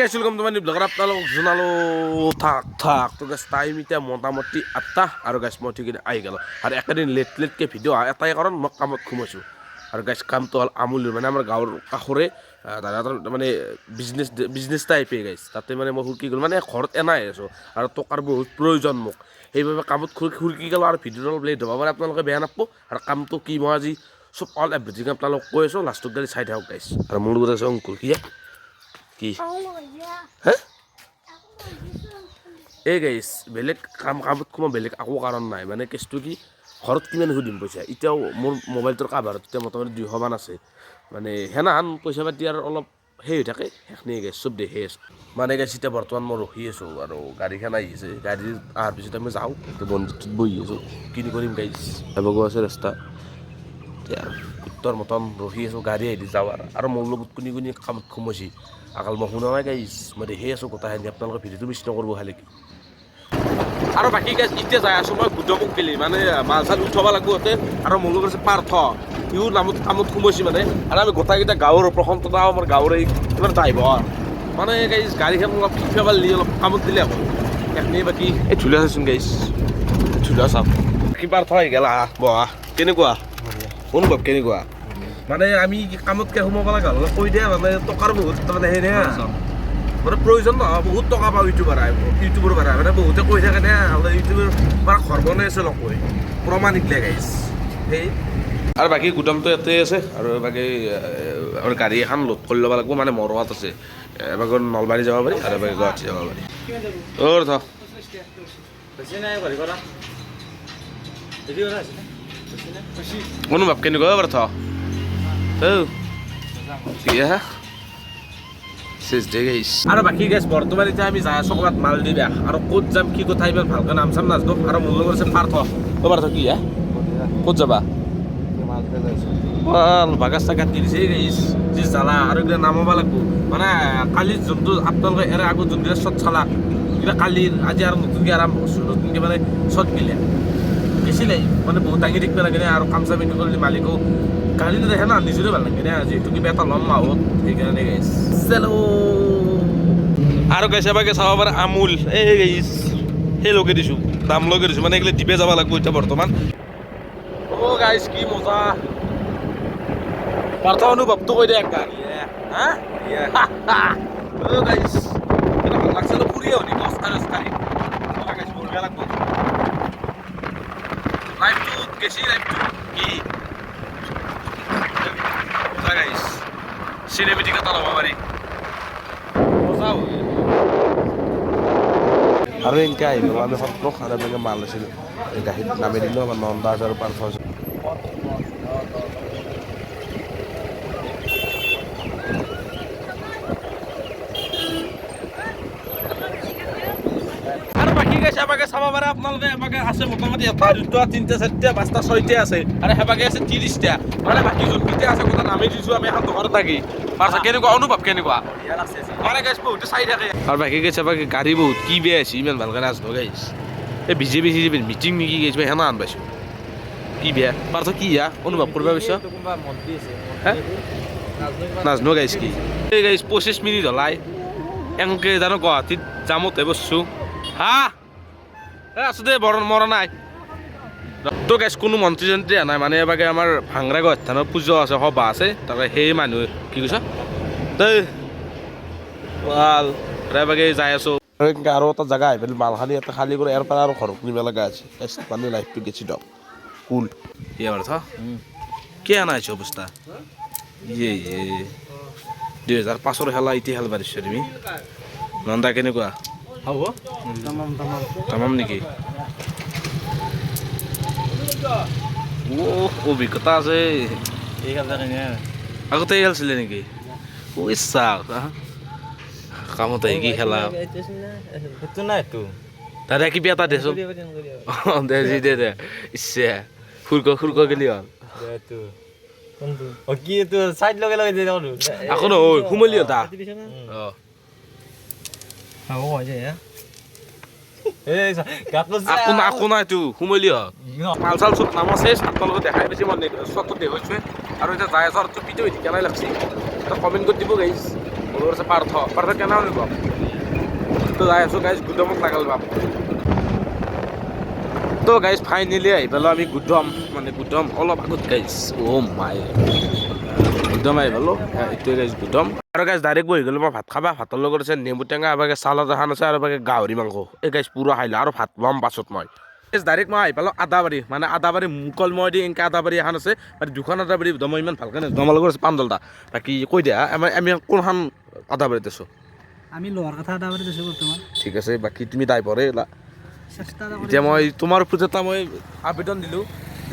গাইছ welcome to my new blog আপোনালোক জনালো থাক তো গাইছ টাইম এতিয়া মোটামুটি 8টা আৰু গাইছ মই ঠিক আহি গ'লো আৰু একেদিন লেটকে ভিডিঅ' এটাই কাৰণ মই কামত সোমাইছোঁ আৰু গাইছ কামটো হ'ল আমুলৰ মানে আমাৰ গাঁৱৰ কাষৰে দাদাহঁতৰ মানে বিজনেছ টাইপে গাইছ তাতে মানে মই সুৰকি গ'লো মানে ঘৰত এনাই আছোঁ আৰু টকাৰ বহুত প্ৰয়োজন মোক সেইবাবে কামত সুৰকি গ'লো আৰু ভিডিঅ'টো অলপ লেট হ'ব পাৰে আপোনালোকে বেয়া নাপাব আৰু কামটো কি মই আজি চব অল এভৰিথিং আপোনালোকক কৈ আছোঁ লাষ্টত গাড়ী চাই থাকক গাইছ আৰু মোৰ লগত আছে অংকুৰ কি হে এই গাইছ বেলেগ কামত কোনো বেলেগ একো কাৰণ নাই মানে কেছটো কি ঘৰত কিমান সুধিম পইচা এতিয়াও মোৰ মোবাইলটোৰ কাভাৰত এতিয়া মোটামুটি 200 মান আছে মানে সেনাহান পইচা পাতি আৰু অলপ সেই হৈ থাকে সেইখিনি গাইছ চব দেখি আছোঁ মানে গাইছ এতিয়া বৰ্তমান মই ৰখি আছোঁ আৰু গাড়ীখন আহিছে গাড়ী অহাৰ পিছত আমি যাওঁ বন্ধুটোত বহি আছোঁ কিনি কৰিম গাইছ যাবগৈ আছে ৰাস্তা এতিয়া উত্তৰ মতন ৰখি আছোঁ গাড়ী আহি যাওঁ আৰু মোৰ লগত কোনি কামত সোমাইছে আকাল মই শুনা নাই গাইছ মই দেখি আছোঁ গোটেইখিনি আপোনালোকে ভিডিঅ'টো মিছ নকৰিব খালি আৰু বাকী গাইছ এতিয়া যাই আছোঁ মই গুদমুখ গেলি মানে মাল চাল উঠাব লাগিব ইয়াতে আৰু মোৰ লগত আছে পাৰ্থ সিও নামত কামত সোমাইছে মানে আৰু আমি গোটেইকেইটা গাঁৱৰ প্ৰশান্ততা আমাৰ গাঁৱৰে কিমান ড্ৰাইভাৰ মানে গাইছ গাড়ীখন অলপ শিকাব দিলে অলপ কামত দিলে আকৌ সেইখিনি বাকী এই ঝুলা চাচোন গাইছ ঝুলা চাওক কি পাৰ্থ আহি গ'ল বহা কেনেকুৱা অনুভৱ কেনেকুৱা মানে আমি কামতকৈ সোমাব লগা হ'ল কৈ দিয়ে মানে টকাৰ বহুত মানে সেই মানে প্ৰয়োজন নহয় বহুত টকা পাওঁ ইউটিউবৰ পৰা মানে বহুতে কৈ থাকে নে ইউটিউবৰ পৰা ঘৰ বনাই আছে লগ কৈ প্ৰমাণিক গাইছ সেই আৰু বাকী গুদামটো ইয়াতে আছে আৰু বাকী আমাৰ গাড়ী এখন লোড কৰি ল'ব লাগিব মানে মৰৱাত আছে এবাৰ নলবাৰী যাব পাৰি আৰু এবাৰ গুৱাহাটী যাব পাৰি অনুভৱ কেনেকুৱা পাৰ্থ আৰু বাকী গাইছ বৰ্তমান এতিয়া আমি যাই আছোঁ ক'ৰবাত মালদ্বীপ আৰু ক'ত যাম কি কথা ইমান ভালকৈ নাম চাম নাজানো আৰু মোৰ লগত আছে পাৰ্থ পাৰ্থ কি ক'ত যাবা বাগাছ চাগাত দি দিছে গাইছ যি জ্বালা আৰু এইবিলাক নামাব লাগিব মানে কালি যোনটো আপোনালোকে এৰে আগত যোনবিলাক শ্বট চালাক কিবা কালিৰ আজি আৰু নতুনকৈ আৰম্ভ কৰিছোঁ নতুনকৈ মানে শ্বট গিলে বেছিলে মানে বহুত দাঙি থাকিব লাগে আৰু কাম চাম এইটো কৰিলে মালিকো গাড়ী নেদেখে না নিজৰে ভাল লাগে যিহেতু কিবা এটা ল'ম মাহত সেইকাৰণে গাইছ আৰু গাইছ এবাৰকে চাব পাৰে আমুল এই গাইছ সেই লগে দিছোঁ দাম লগে দিছোঁ মানে এইগিলা দিবে যাব লাগিব এতিয়া বৰ্তমান অ' গাইছ কি মজা পাৰ্থ অনুভৱটো কৈ দে একটা অ' গাইছ এটা ভাল লাগছে ফুৰিয়ে শুনি খোজকাঢ়ি গাইছ বঢ়িয়া লাগব লাইফটোত গেছি লাইফটো কি গাইছ চিনেমেটিক এটা ল'ব পাৰি মজা আৰু এনেকৈ আহিলোঁ আমি সত্ৰক আৰু এনেকৈ মাল আছিলোঁ গাড়ীত নামি দিলোঁ আমাৰ নন্দাজ আৰু পাৰ্থ আৰু বাকী গাইছ এবাকে চাব পাৰে আপোনালোকে এবাকে আছে মোটামুটি এটা দুটা তিনিটা চাৰিটা পাঁচটা ছয়টা আছে আৰু সেবাকে আছে 30টা মানে বাকী যোনকেইটা আছে কথা নামি দিছোঁ আমি এখন ঘৰত থাকি পাৰ্থ কেনেকুৱা অনুভৱ কেনেকুৱা মানে গাইছ বহুতে চাই থাকে আৰু বাকী গাইছ এবাকে গাড়ী বহুত কি বেয়া আছে ইমান ভালকৈ নাজানো গাইছ এই বিজেপি মিটিং নেকি গাইছ মই সেনা আন পাইছোঁ কি বেয়া পাৰ্থ কি অনুভৱ কৰিব পাৰিছ নাজানো গাইছ কি এই গাইছ 25 মিনিট হলাই এনেকৈ জানো গুৱাহাটীত জামতে বসছোঁ আছোঁ দে মৰা নাই তো গাইছ কোনো মন্ত্ৰী চন্ত্ৰী নাই মানে এবাকে আমাৰ ভাংৰা গথানত পুজা আছে সভা আছে তাকে সেই মানুহ কি কৈছ দেই ভাল এবাকে যাই আছোঁ আৰু এটা জেগা আহি পেলাই মালখানি এটা খালী কৰি ইয়াৰ পৰা আৰু ঘৰত নিব লগা আছে মানে লাইফটো গেছি দিয়ক কুল ইয়ে পাৰ্থ কি আনা হৈছে অৱস্থা 2005 খেলা এতিয়া খেল পাৰিছা তুমি নন্দা কেনেকুৱা তামাম নেকি অভিজ্ঞতা আছে আগতে খেলছিলে নেকি ইচ্ছা কামত আহি কি খেলা দাদা কিবা এটা দেচোন দে ইচ্ছা ফুৰক গেলি হ'ল আকৌ নহয় সোমালি এটা আকৌ নাই তো সোমালি মাল চাল চব নাম আছে আপোনালোকে দেখাই পাইছে মই চবটো দেখুৱাইছোঁ আৰু এতিয়া যাই আছোঁ আৰু পিটো কেনে লাগছে এটা কমেণ্ট কৰি দিব গাইছ বড় আছে পার্থ কেন নিব তো যাই আছো গাইজ গুদামত লাগাল বাপ তো গাইজ ফাইনেলি আহি পেলো আমি গুদাম মানে গুদাম অলপ আগত গাইজ মাই গুদাম আহি পেলো এইটোৱে গাইজ গুদাম আৰু গাইজ ডাইৰেক্ট বহি গ'লো মই ভাত খাবা ভাতৰ লগত আছে নেমু টেঙা এবাগে চালাদ এখন আছে আৰু এবাগে গাহৰি মাংস এই গাইজ পুৰা খাইলো আৰু ভাত পাম পাছত মই ডাইৰেক্ট মই আহি পালোঁ আদাবাৰী মানে আদাবাৰী মুকল মই দি এনেকৈ আদাবাৰী এখন আছে মানে দুখন আদাবাৰী মই ইমান ভালকৈ নাজানো আমাৰ লগত আছে পাঞ্জলদা বাকী কৈ দিয়া আমি কোনখন আদাবাৰীত আছোঁ আমি লোহাৰ কথা আদাবাৰীত আছোঁ বৰ্তমান ঠিক আছে বাকী তুমি ড্ৰাইভাৰে চেষ্টা এতিয়া মই তোমাৰ ওপৰত এটা মই আবেদন দিলোঁ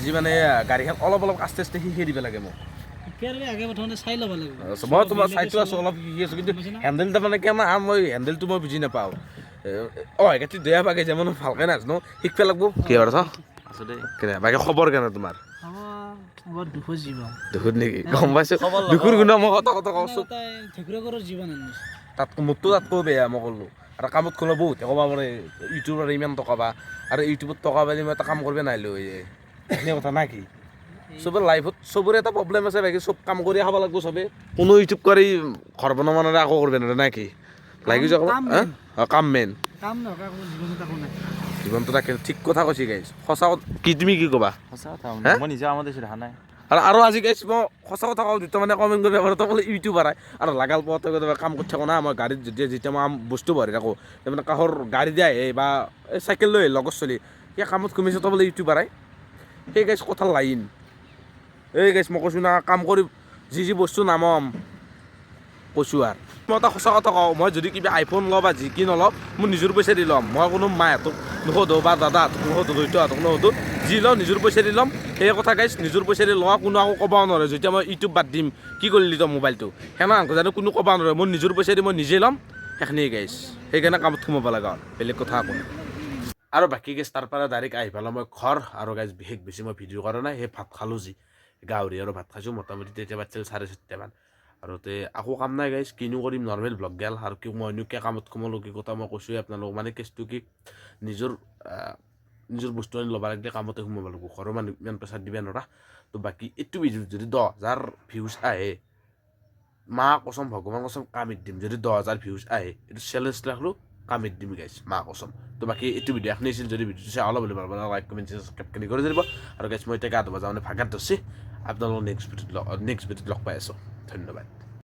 যি মানে গাড়ীখন অলপ আস্তে আস্তে শিকি দিব লাগে মোক আগে প্ৰথমতে চাই ল'ব লাগিব মই তোমাৰ চাইটো আছোঁ অলপ শিকি আছোঁ কিন্তু হেণ্ডেলটা মানে কেনে মই হেণ্ডেলটো মই বুজি নাপাওঁ একেটি বেয়া পাগে যে মানে ভালকৈ নাজানো শিকিব লাগিব কি হয় আছোঁ দেই কেনে বাকী খবৰ কেনে তোমাৰ দুখত নেকি গম পাইছোঁ দুখৰ গুণা মই কথা কওঁচোন তাত মোৰতো তাতকৈ বেয়া মই ক'লোঁ আৰু কামত ক'লে বহুতে ক'ব পাৰে ইউটিউবৰ ইমান টকা পা আৰু ইউটিউবত টকা পালে মই এটা কাম কৰিব নাহিলোঁ এনে কথা না কি চবে লাইফত চবৰে এটা প্ৰব্লেম আছে বাকী চব কাম কৰি খাব লাগিব চবে কোনো ইউটিউব কৰি ঘৰ বনাব নোৱাৰে আকৌ কৰিব নোৱাৰে না কি লাগি যাওক কাম মেইন জীৱনটো তাকে ঠিক কথা কৈছি গাইছ সঁচা কি তুমি কি ক'বা সঁচা কথা মই নিজে আমাৰ দেশত দেখা নাই আৰু আজি গাইছ মই সঁচা কথা কওঁ যেতিয়া মানে কমেণ্ট কৰিব পাৰোঁ তই ইউটিউবাৰ আৰু লাগাল পোৱাতে কাম কৰি থাকোঁ না মই গাড়ীত যেতিয়া মই বস্তু ভৰাই থাকোঁ তাৰমানে কাষৰ গাড়ী দিয়ে আহে বা চাইকেল লৈ লগত চলি সেই কামত কমিছে তই বোলে ইউটিউবাৰ সেই গাইছ কথা লাইন এই গাইছ মই কৈছোঁ না কাম কৰি যি বস্তু নামাম কৈছোঁ আৰু মই এটা সঁচা কথা কওঁ মই যদি কিবা আইফোন লওঁ বা যি কি নলওঁ মোৰ নিজৰ পইচা দি ল'ম মই কোনো মাহঁতক নুসুধোঁ বা দাদাহঁতক নুসুধোঁ দেউতাহঁতক নুসুধোঁ যি লওঁ নিজৰ পইচা দি ল'ম সেই কথা গাইছ নিজৰ পইচা দি লোৱা কোনো আকৌ ক'ব নোৱাৰে যেতিয়া মই ইউটিউব বাদ দিম কি কৰিলি তই মোবাইলটো সেনেকৈ জানো কোনো ক'ব নোৱাৰে মোৰ নিজৰ পইচা দি মই নিজে ল'ম সেইখিনিয়ে গাইছ সেইকাৰণে কামত সোমাব লগা হ'ল বেলেগ কথা আকৌ আৰু বাকী গাইছ তাৰ পৰা ডাইৰেক্ট আহি পেলাই মই ঘৰ আৰু গাইছ বিশেষ বেছি মই ভিডিঅ' কৰা নাই সেই ভাত খালোঁ যি গাহৰি আৰু ভাত খাইছোঁ মোটামুটি তেতিয়া বাজিছিল 4:30মান আৰু আকৌ কাম নাই গাইছ কিনো কৰিম নৰ্মেল ব্লগ গেল আৰু কি মইনো কিয় কামত সোমালোঁ কি কথা মই কৈছোঁৱে আপোনালোকক মানে কেছটো কি নিজৰ বস্তু আনি ল'ব লাগিলে কামতে সোমাব লাগিব ঘৰৰ মানুহ ইমান প্ৰেছাৰ দিব নোৱাৰা তো বাকী এইটো ভিডিঅ'ত যদি 10,000 ভিউজ আহে মা কচম ভগৱান কচম কামিত দিম যদি 10,000 ভিউজ আহে এইটো চেলেঞ্জ ৰাখলোঁ কামিত দিম গাইছ মা কচম তো বাকী এইটো ভিডিঅ' এখনি আছিল যদি ভিডিঅ'টো চাই অলপ বুলি ভাল লাইক কমেণ্ট ছাবস্ক্ৰাইব কৰি দিব আৰু গাইছ মই এতিয়া গা ধুব যাওঁ মানে ভাগাত ধৰিছে আপোনালোকক নেক্সট ভিডিঅ'ত লগ পাই আছোঁ ধন্যবাদ